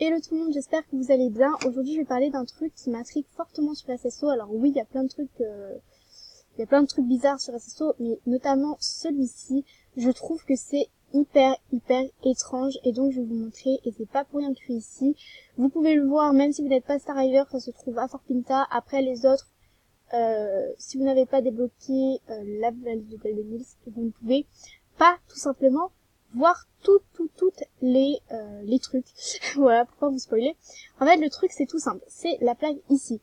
Hello tout le monde, j'espère que vous allez bien. Aujourd'hui, je vais parler d'un truc qui m'intrigue fortement sur SSO. Alors oui, il y a plein de trucs bizarres sur SSO, mais notamment celui-ci. Je trouve que c'est hyper étrange et donc je vais vous montrer, et c'est pas pour rien que je suis ici. Vous pouvez le voir, même si vous n'êtes pas Star Rider, ça se trouve à Fort Pinta. Après les autres, si vous n'avez pas débloqué la valise de Golden Hills, vous ne pouvez pas tout simplement voir toutes les trucs. Voilà, pourquoi vous spoiler. En fait, le truc, c'est tout simple. C'est la plaque ici.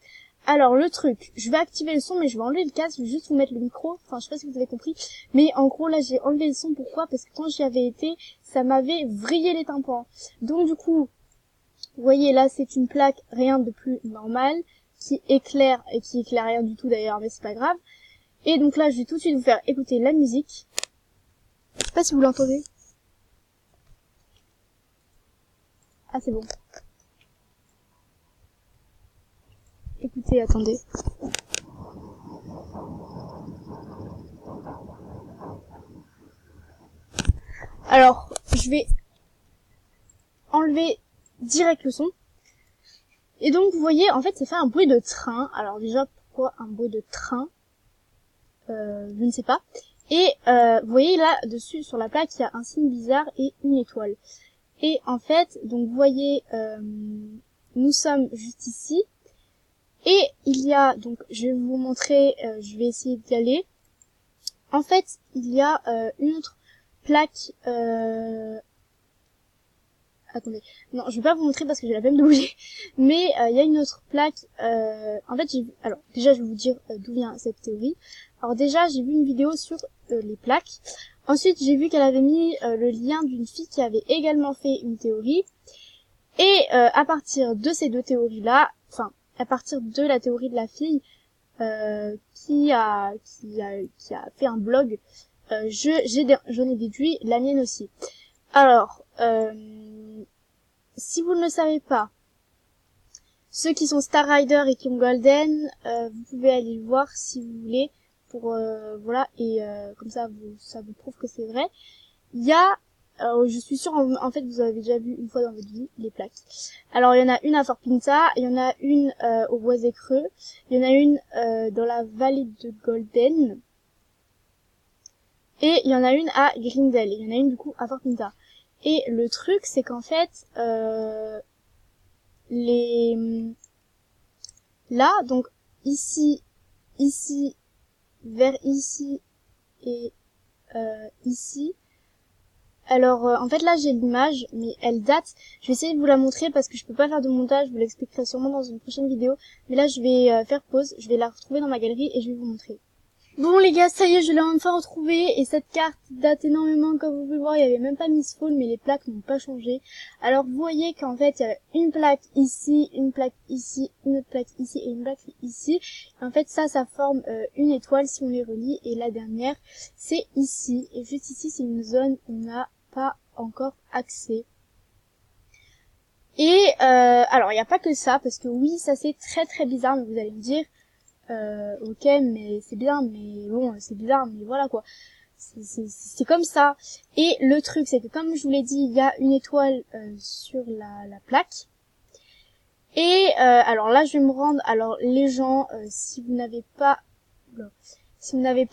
Alors, le truc, je vais activer le son, mais je vais enlever le casque, je vais juste vous mettre le micro. Enfin, je sais pas si vous avez compris. Mais en gros, là, j'ai enlevé le son. Pourquoi? Parce que quand j'y avais été, ça m'avait vrillé les tympans. Donc, du coup, vous voyez, là, c'est une plaque, rien de plus normal, qui éclaire, et qui éclaire rien du tout d'ailleurs, mais c'est pas grave. Et donc là, je vais tout de suite vous faire écouter la musique. Je sais pas si vous l'entendez. Ah, c'est bon. Écoutez, attendez. Alors, je vais enlever direct le son. Et donc, vous voyez, en fait, ça fait un bruit de train. Alors déjà, pourquoi un bruit de train? Je ne sais pas. Et vous voyez là, dessus, sur la plaque, il y a un signe bizarre et une étoile. Et en fait, donc vous voyez, nous sommes juste ici. Et il y a, donc je vais vous montrer, je vais essayer d'y aller. En fait, il y a une autre plaque, attendez, non, je vais pas vous montrer parce que j'ai la peine de bouger. Mais il y a une autre plaque, en fait, alors déjà je vais vous dire d'où vient cette théorie. Alors déjà, j'ai vu une vidéo sur les plaques. Ensuite, j'ai vu qu'elle avait mis le lien d'une fille qui avait également fait une théorie. Et à partir de ces deux théories-là, enfin, à partir de la théorie de la fille qui a fait un blog, j'en ai déduit la mienne aussi. Alors, si vous ne le savez pas, ceux qui sont Star Rider et qui ont Golden, vous pouvez aller le voir si vous voulez, pour voilà, et comme ça vous prouve que c'est vrai. Il y a, je suis sûre, en fait, vous avez déjà vu une fois dans votre vie les plaques. Alors, il y en a une à Fort Pinta, il y en a une au Boisé Creux, il y en a une dans la vallée de Golden, et il y en a une à Grindel, il y en a une du coup à Fort Pinta. Et le truc, c'est qu'en fait, là, donc ici, vers ici et ici. Alors en fait là j'ai l'image, mais elle date. Je vais essayer de vous la montrer parce que je peux pas faire de montage, je vous l'expliquerai sûrement dans une prochaine vidéo. Mais là je vais faire pause, je vais la retrouver dans ma galerie et je vais vous montrer. Bon les gars, ça y est, je l'ai enfin retrouvée, et cette carte date énormément. Comme vous pouvez le voir, il y avait même pas Miss Fall, mais les plaques n'ont pas changé. Alors vous voyez qu'en fait il y a une plaque ici, une plaque ici, une autre plaque ici et une plaque ici. En fait ça forme une étoile si on les relie, et la dernière c'est ici, et juste ici c'est une zone où on n'a pas encore accès. Et alors il n'y a pas que ça, parce que oui, ça c'est très bizarre, mais vous allez me dire ok, mais c'est bien, mais bon, c'est bizarre, mais voilà quoi. C'est comme ça. Et le truc, c'est que comme je vous l'ai dit, il y a une étoile sur la plaque. Et alors là, je vais me rendre. Alors les gens, si vous n'avez pas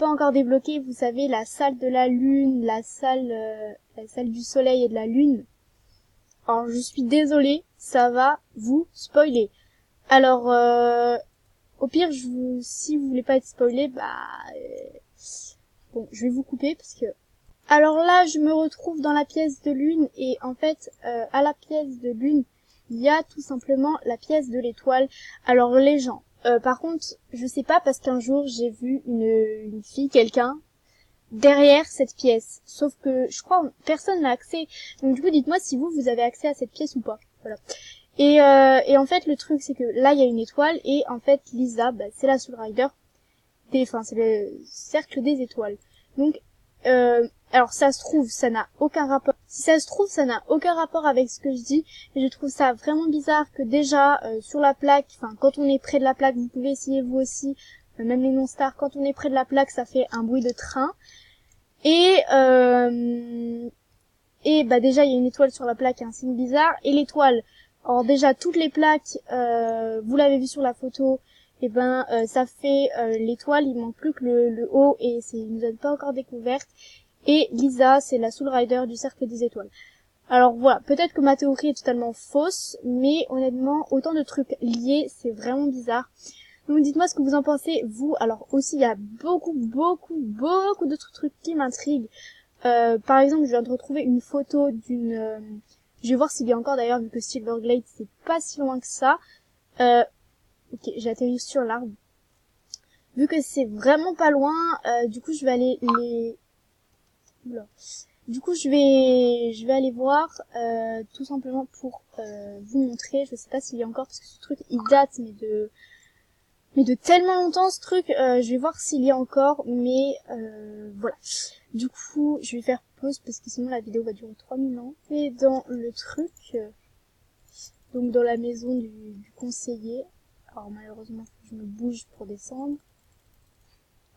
encore débloqué, vous savez, la salle de la lune, la salle du soleil et de la lune. Alors je suis désolée, ça va vous spoiler. Alors au pire, si vous voulez pas être spoilé, bon, je vais vous couper parce que... Alors là, je me retrouve dans la pièce de lune, et en fait, à la pièce de lune, il y a tout simplement la pièce de l'étoile. Alors les gens, par contre, je sais pas, parce qu'un jour, j'ai vu une fille, quelqu'un, derrière cette pièce. Sauf que, je crois, personne n'a accès. Donc du coup, dites-moi si vous avez accès à cette pièce ou pas. Voilà. Et en fait, le truc, c'est que là, il y a une étoile, et en fait, Lisa, c'est la Soul Rider, c'est le cercle des étoiles. Donc, alors ça se trouve, ça n'a aucun rapport. Si ça se trouve, ça n'a aucun rapport avec ce que je dis, et je trouve ça vraiment bizarre que déjà, sur la plaque, enfin, quand on est près de la plaque, vous pouvez essayer vous aussi, même les non-stars, quand on est près de la plaque, ça fait un bruit de train. Et déjà, il y a une étoile sur la plaque, un signe bizarre, et l'étoile, Alors déjà, toutes les plaques, vous l'avez vu sur la photo, et ben ça fait l'étoile, il manque plus que le haut, et ils nous ont pas encore découverte. Et Lisa, c'est la Soul Rider du Cercle des Étoiles. Alors voilà, peut-être que ma théorie est totalement fausse, mais honnêtement, autant de trucs liés, c'est vraiment bizarre. Donc dites-moi ce que vous en pensez, vous. Alors aussi, il y a beaucoup d'autres trucs qui m'intriguent. Par exemple, je viens de retrouver une photo d'une... je vais voir s'il y a encore d'ailleurs, vu que Silverglade, c'est pas si loin que ça. Ok, j'ai atterri sur l'arbre. Vu que c'est vraiment pas loin, du coup, je vais aller les... Oula. Du coup, je vais aller voir, tout simplement pour vous montrer. Je sais pas s'il y a encore, parce que ce truc, il date, mais de tellement longtemps, ce truc. Je vais voir s'il y a encore, mais voilà. Du coup, je vais faire pause, parce que sinon la vidéo va durer 3000 ans. Et dans le truc, donc dans la maison du conseiller. Alors malheureusement, je me bouge pour descendre.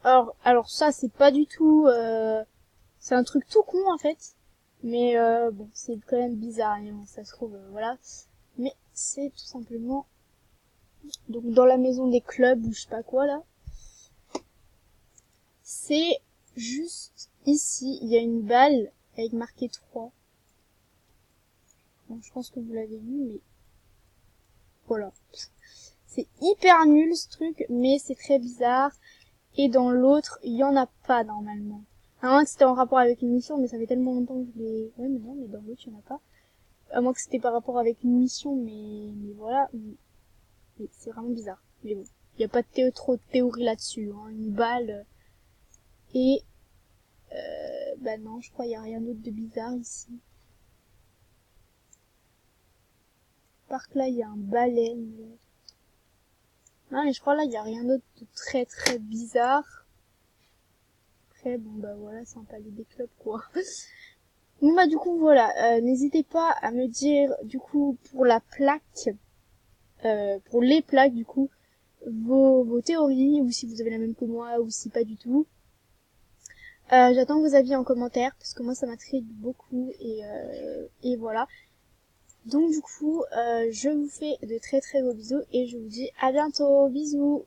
Alors ça, c'est pas du tout... c'est un truc tout con en fait, mais bon, c'est quand même bizarre, hein, ça se trouve, voilà. Mais c'est tout simplement donc dans la maison des clubs ou je sais pas quoi là. C'est juste ici, il y a une balle avec marqué 3. Bon, je pense que vous l'avez vu, mais voilà. C'est hyper nul ce truc, mais c'est très bizarre. Et dans l'autre, il y en a pas normalement. À moins que c'était en rapport avec une mission, mais ça fait tellement longtemps que je l'ai... Ouais, mais non, mais dans l'autre, il y en a pas. À moins que c'était par rapport avec une mission, mais voilà. Mais c'est vraiment bizarre. Mais bon, il n'y a pas trop de théorie là-dessus. Hein. Une balle. Et... bah non, je crois qu'il n'y a rien d'autre de bizarre ici. Par que là, il y a un balai. Non, mais je crois là, il n'y a rien d'autre de très bizarre. Après, bon bah voilà, c'est un palais des clubs, quoi. Bon bah du coup, voilà. N'hésitez pas à me dire, du coup, pour la plaque... pour les plaques, du coup, vos théories, ou si vous avez la même que moi, ou si pas du tout. J'attends vos avis en commentaire, parce que moi ça m'intrigue beaucoup, et voilà. Donc du coup, je vous fais de très gros bisous, et je vous dis à bientôt, bisous.